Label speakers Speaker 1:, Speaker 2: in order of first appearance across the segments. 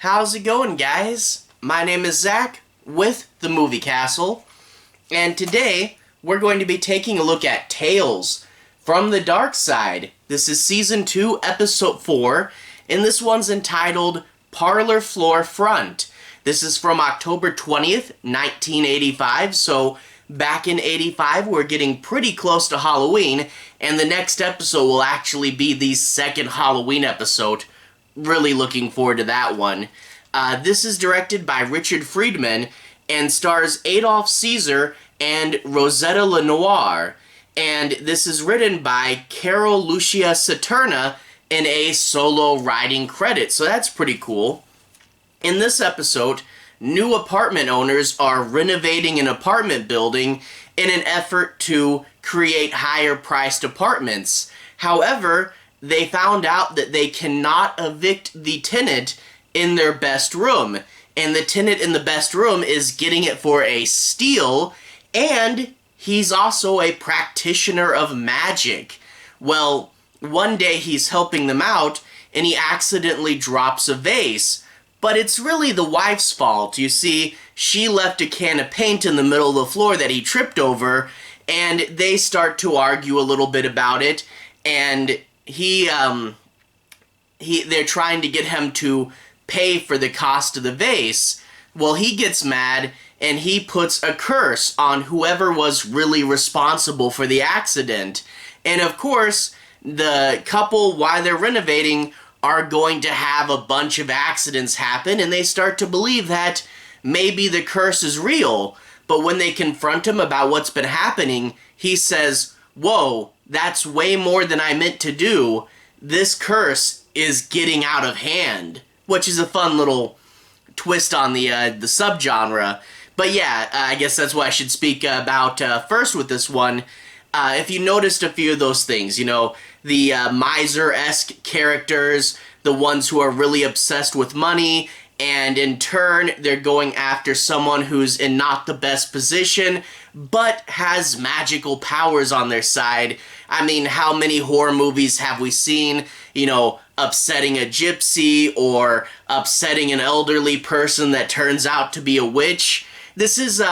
Speaker 1: How's it going, guys? My name is Zach with the Movie Castle, and today we're going to be taking a look at Tales from the Darkside. This is Season 2, Episode 4, and this one's entitled Parlour Floor Front. This is from October 20th, 1985, so back in 85 we're getting pretty close to Halloween, and the next episode will actually be the second Halloween episode. Really looking forward to that one. This is directed by Richard Friedman and stars Adolph and Rosetta LeNoir. And this is written by Carole Lucia Satrina in a solo writing credit, so that's pretty cool. In this episode, new apartment owners are renovating an apartment building in an effort to create higher-priced apartments. However, they found out that they cannot evict the tenant in their best room. And the tenant in the best room is getting it for a steal, and he's also a practitioner of magic. Well, one day he's helping them out, and he accidentally drops a vase. But it's really the wife's fault. You see, she left a can of paint in the middle of the floor that he tripped over, and they start to argue a little bit about it, and they're trying to get him to pay for the cost of the vase. Well, he gets mad and he puts a curse on whoever was really responsible for the accident. And of course, the couple, while they're renovating, are going to have a bunch of accidents happen, and they start to believe that maybe the curse is real. But when they confront him about what's been happening, he says, "Whoa, that's way more than I meant to do. This curse is getting out of hand," which is a fun little twist on the subgenre. But yeah, I guess that's what I should speak about first with this one. If you noticed a few of those things, you know, the miser-esque characters, the ones who are really obsessed with money, and in turn, they're going after someone who's in not the best position, but has magical powers on their side. I mean, how many horror movies have we seen, you know, upsetting a gypsy or upsetting an elderly person that turns out to be a witch? This is,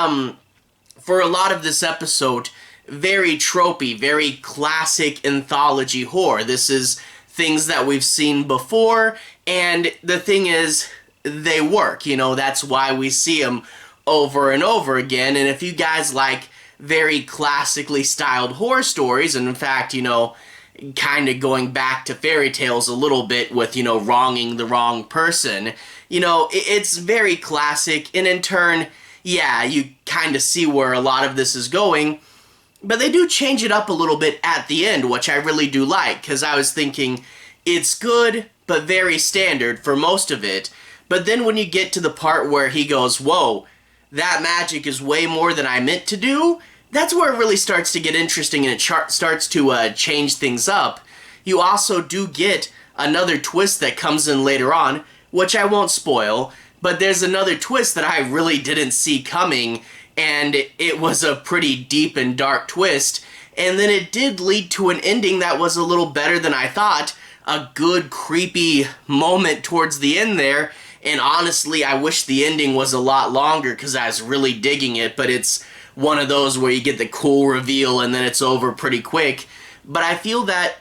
Speaker 1: for a lot of this episode, very tropey, very classic anthology horror. This is things that we've seen before, and the thing is, they work, you know, that's why we see them over and over again. And if you guys like very classically styled horror stories, and in fact, you know, kind of going back to fairy tales a little bit with, you know, wronging the wrong person, you know, it's very classic, and in turn, yeah, you kind of see where a lot of this is going, but they do change it up a little bit at the end, which I really do like, because I was thinking, it's good, but very standard for most of it. But then when you get to the part where he goes, "Whoa, that magic is way more than I meant to do," that's where it really starts to get interesting, and it starts to change things up. You also do get another twist that comes in later on, which I won't spoil, but there's another twist that I really didn't see coming, and it was a pretty deep and dark twist, and then it did lead to an ending that was a little better than I thought. A good, creepy moment towards the end there. And honestly, I wish the ending was a lot longer because I was really digging it, but it's one of those where you get the cool reveal and then it's over pretty quick. But I feel that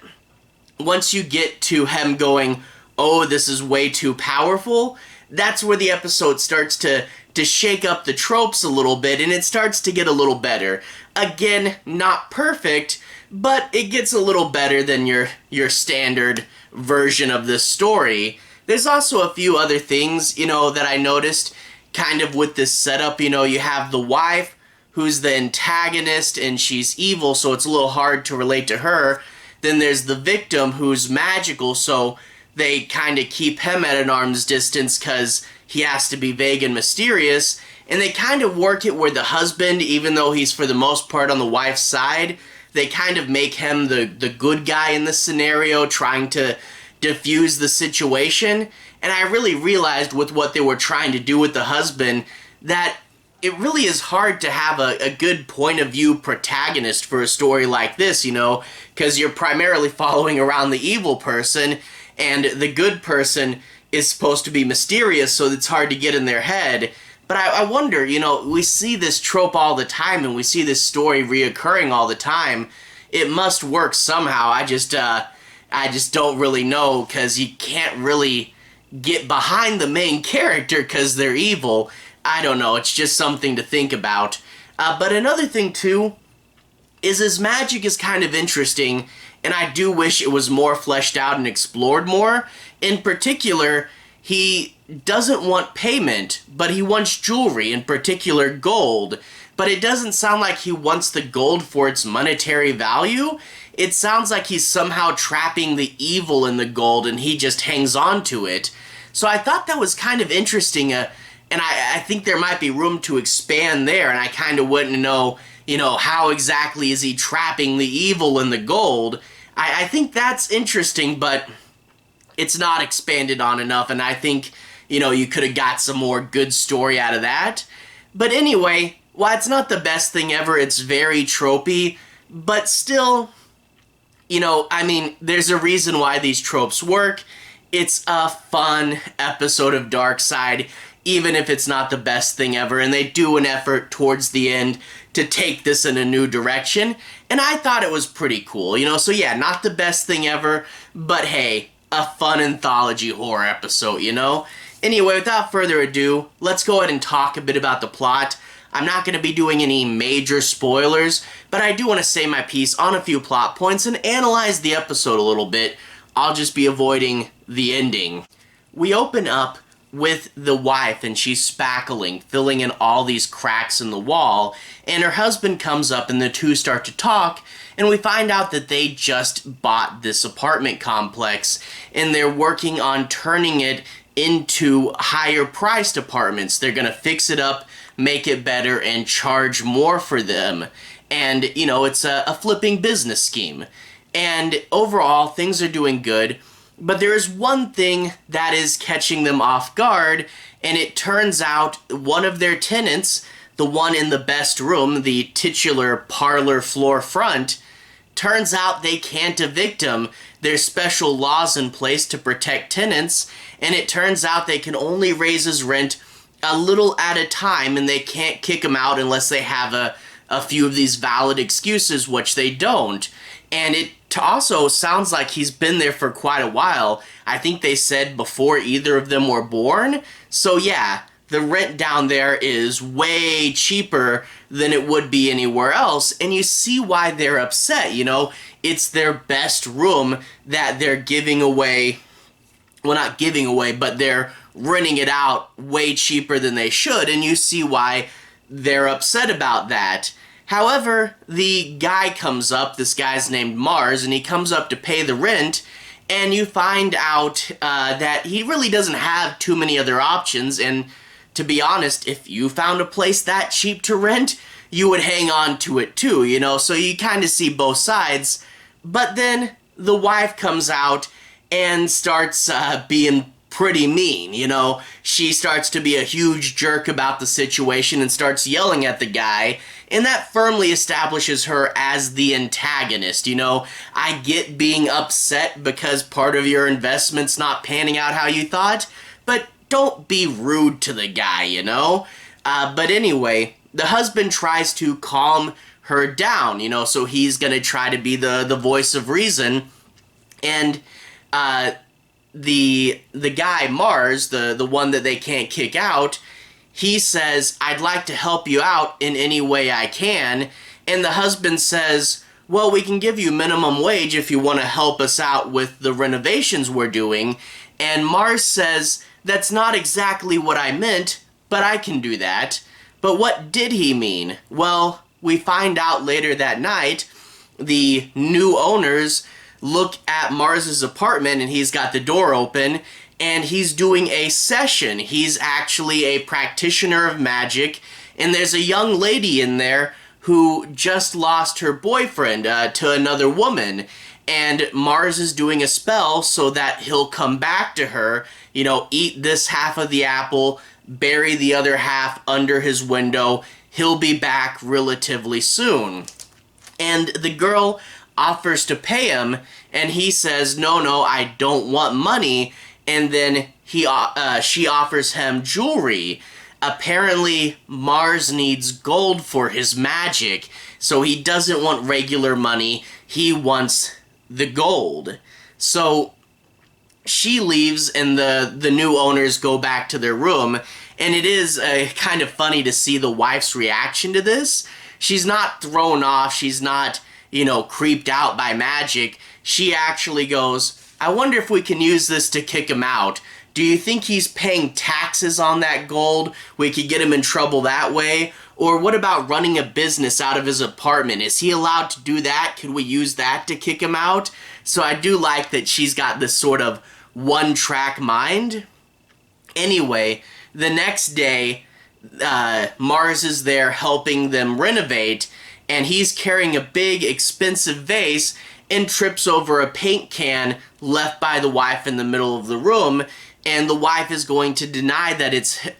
Speaker 1: once you get to him going, "Oh, this is way too powerful," that's where the episode starts to shake up the tropes a little bit, and it starts to get a little better. Again, not perfect, but it gets a little better than your standard version of this story. There's also a few other things, you know, that I noticed kind of with this setup. You know, you have the wife who's the antagonist and she's evil, so it's a little hard to relate to her. Then there's the victim who's magical, so they kind of keep him at an arm's distance because he has to be vague and mysterious. And they kind of work it where the husband, even though he's for the most part on the wife's side, they kind of make him the good guy in this scenario, trying to diffuse the situation. And I really realized with what they were trying to do with the husband that it really is hard to have a good point of view protagonist for a story like this, you know, because you're primarily following around the evil person, and the good person is supposed to be mysterious, so it's hard to get in their head. But I wonder, you know, we see this trope all the time, and we see this story reoccurring all the time. It must work somehow. I just don't really know, because you can't really get behind the main character because they're evil. I don't know. It's just something to think about. But another thing, too, is his magic is kind of interesting, and I do wish it was more fleshed out and explored more. In particular, he doesn't want payment, but he wants jewelry, in particular gold. But it doesn't sound like he wants the gold for its monetary value. It sounds like he's somehow trapping the evil in the gold, and he just hangs on to it. So I thought that was kind of interesting, and I think there might be room to expand there, and I kind of wouldn't know, you know, how exactly is he trapping the evil in the gold. I think that's interesting, but it's not expanded on enough, and I think, you know, you could have got some more good story out of that. But anyway, while it's not the best thing ever, it's very tropey, but still, you know, I mean, there's a reason why these tropes work. It's a fun episode of Darkside, even if it's not the best thing ever, and they do an effort towards the end to take this in a new direction, and I thought it was pretty cool, you know. So yeah, not the best thing ever, but hey, a fun anthology horror episode, you know. Anyway, without further ado, let's go ahead and talk a bit about the plot. I'm not going to be doing any major spoilers, but I do want to say my piece on a few plot points and analyze the episode a little bit. I'll just be avoiding the ending. We open up with the wife, and she's spackling, filling in all these cracks in the wall, and her husband comes up and the two start to talk, and we find out that they just bought this apartment complex, and they're working on turning it into higher priced apartments. They're gonna fix it up, make it better, and charge more for them. And, you know, it's a flipping business scheme. And overall, things are doing good. But there is one thing that is catching them off guard, and it turns out one of their tenants, the one in the best room, the titular Parlour Floor Front, turns out they can't evict him. There's special laws in place to protect tenants, and it turns out they can only raise his rent a little at a time, and they can't kick him out unless they have a few of these valid excuses, which they don't. And it also sounds like he's been there for quite a while. I think they said before either of them were born. So yeah, the rent down there is way cheaper than it would be anywhere else. And you see why they're upset, you know. It's their best room that they're giving away. Well, not giving away, but they're renting it out way cheaper than they should. And you see why they're upset about that. However, the guy comes up, this guy's named Mars, and he comes up to pay the rent, and you find out that he really doesn't have too many other options, and to be honest, if you found a place that cheap to rent, you would hang on to it too, you know, so you kind of see both sides. But then the wife comes out and starts being pretty mean, you know. She starts to be a huge jerk about the situation and starts yelling at the guy, and that firmly establishes her as the antagonist, you know. I get being upset because part of your investment's not panning out how you thought, but don't be rude to the guy, you know. But anyway, the husband tries to calm her down, you know, so he's gonna try to be the voice of reason, and the guy, Mars, the one that they can't kick out, he says, "I'd like to help you out in any way I can." And the husband says, "Well, we can give you minimum wage if you want to help us out with the renovations we're doing." And Mars says, "That's not exactly what I meant, but I can do that." But what did he mean? Well, we find out later that night, the new owners look at Mars's apartment, and he's got the door open, and he's doing a session. He's actually a practitioner of magic, and there's a young lady in there who just lost her boyfriend to another woman, and Mars is doing a spell so that he'll come back to her, you know, eat this half of the apple, bury the other half under his window. He'll be back relatively soon. And the girl offers to pay him, and he says, no, I don't want money. and then she offers him jewelry. Apparently, Mars needs gold for his magic, so he doesn't want regular money. He wants the gold. So she leaves, and the new owners go back to their room, and it is kind of funny to see the wife's reaction to this. She's not thrown off. She's not, creeped out by magic. She actually goes, I wonder if we can use this to kick him out. Do you think he's paying taxes on that gold? We could get him in trouble that way. Or what about running a business out of his apartment? Is he allowed to do that? Could we use that to kick him out? So I do like that she's got this sort of one-track mind. Anyway, the next day, Mars is there helping them renovate, and he's carrying a big, expensive vase and trips over a paint can left by the wife in the middle of the room, and the wife is going to deny that it's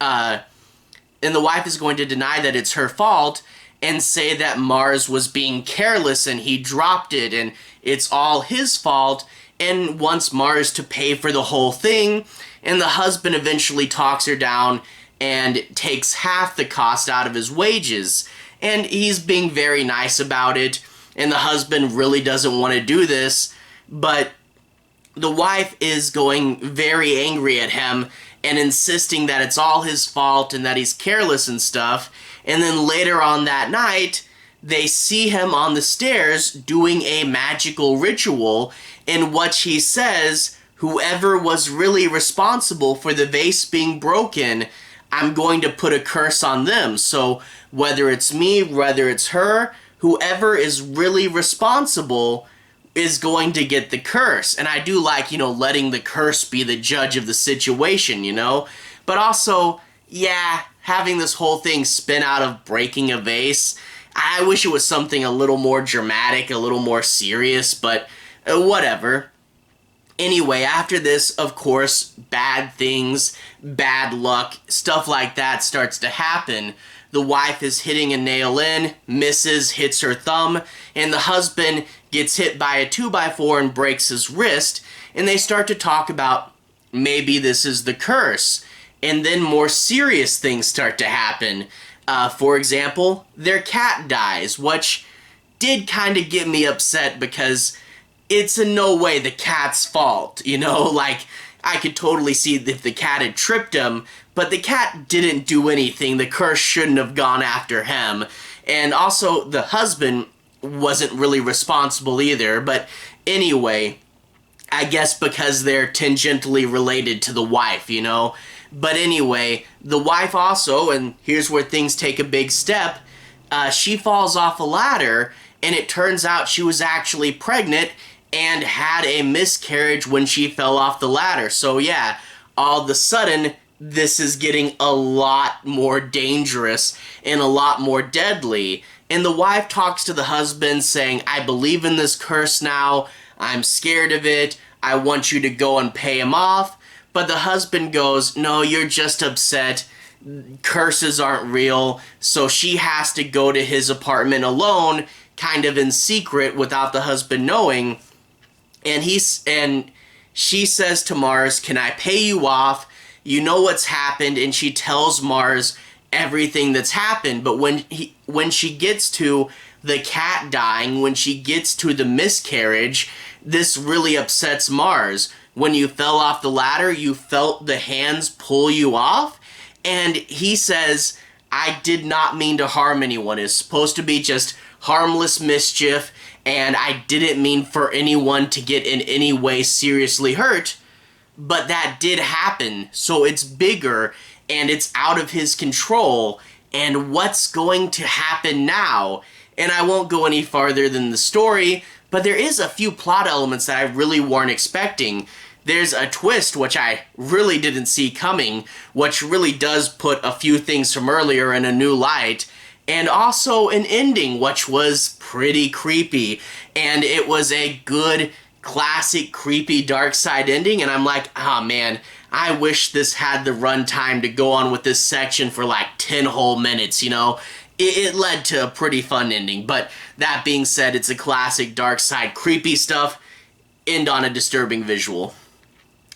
Speaker 1: her fault and say that Mars was being careless and he dropped it and it's all his fault, and wants Mars to pay for the whole thing. And the husband eventually talks her down and takes half the cost out of his wages, and he's being very nice about it, and the husband really doesn't want to do this, but the wife is going very angry at him and insisting that it's all his fault and that he's careless and stuff. And then later on that night, they see him on the stairs doing a magical ritual in which he says, whoever was really responsible for the vase being broken, I'm going to put a curse on them. So whether it's me, whether it's her, whoever is really responsible is going to get the curse. And I do like, letting the curse be the judge of the situation, But also, yeah, having this whole thing spin out of breaking a vase, I wish it was something a little more dramatic, a little more serious, but whatever. Anyway, after this, of course, bad things, bad luck, stuff like that starts to happen. The wife is hitting a nail in, misses, hits her thumb, and the husband gets hit by a 2x4 and breaks his wrist, and they start to talk about maybe this is the curse. And then more serious things start to happen. For example, their cat dies, which did kind of get me upset because it's in no way the cat's fault, Like, I could totally see if the cat had tripped him, but the cat didn't do anything. The curse shouldn't have gone after him. And also, the husband wasn't really responsible either. But anyway, I guess because they're tangentially related to the wife, But anyway, the wife also, and here's where things take a big step, she falls off a ladder, and it turns out she was actually pregnant and had a miscarriage when she fell off the ladder. So yeah, all of a sudden, this is getting a lot more dangerous and a lot more deadly. And the wife talks to the husband saying, I believe in this curse now, I'm scared of it, I want you to go and pay him off. But the husband goes, no, you're just upset, curses aren't real. So she has to go to his apartment alone, kind of in secret without the husband knowing. And she says to Mars, can I pay you off? You know what's happened. And she tells Mars everything that's happened. But when she gets to the cat dying, when she gets to the miscarriage, this really upsets Mars. When you fell off the ladder, you felt the hands pull you off. And he says, I did not mean to harm anyone. It's supposed to be just harmless mischief, and I didn't mean for anyone to get in any way seriously hurt. But that did happen, so it's bigger, and it's out of his control. And what's going to happen now? And I won't go any farther than the story, but there is a few plot elements that I really weren't expecting. There's a twist, which I really didn't see coming, which really does put a few things from earlier in a new light, and also an ending, which was pretty creepy. And it was a good, classic, creepy Darkside ending, and I'm like, oh man, I wish this had the runtime to go on with this section for like 10 whole minutes, It led to a pretty fun ending, but that being said, it's a classic Darkside creepy stuff, end on a disturbing visual.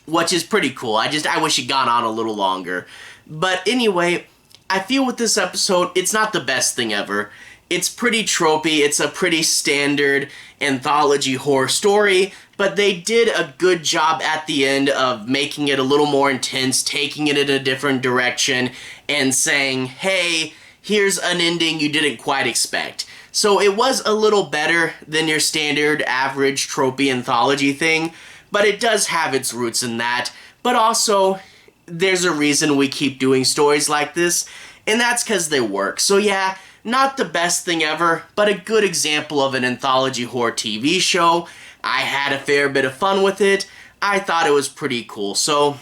Speaker 1: which is pretty cool. I wish it gone on a little longer. But anyway, I feel with this episode, it's not the best thing ever. It's pretty tropey, it's a pretty standard anthology horror story, but they did a good job at the end of making it a little more intense, taking it in a different direction, and saying, hey, here's an ending you didn't quite expect. So it was a little better than your standard average tropey anthology thing, but it does have its roots in that. But also, there's a reason we keep doing stories like this, and that's because they work. So yeah, not the best thing ever, but a good example of an anthology horror TV show. I had a fair bit of fun with it. I thought it was pretty cool. So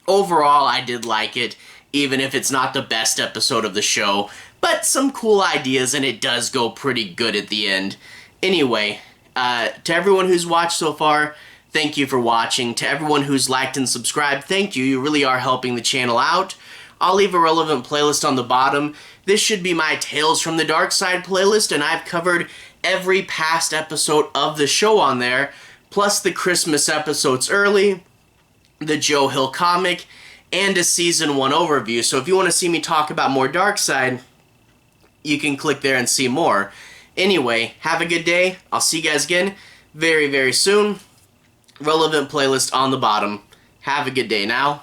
Speaker 1: overall, I did like it, even if it's not the best episode of the show. But some cool ideas, and it does go pretty good at the end. Anyway, to everyone who's watched so far, thank you for watching. To everyone who's liked and subscribed, thank you. You really are helping the channel out. I'll leave a relevant playlist on the bottom. This should be my Tales from the Darkside playlist, and I've covered every past episode of the show on there, plus the Christmas episodes early, the Joe Hill comic, and a Season 1 overview. So if you want to see me talk about more Darkside, you can click there and see more. Anyway, have a good day. I'll see you guys again very, very soon. Relevant playlist on the bottom. Have a good day now.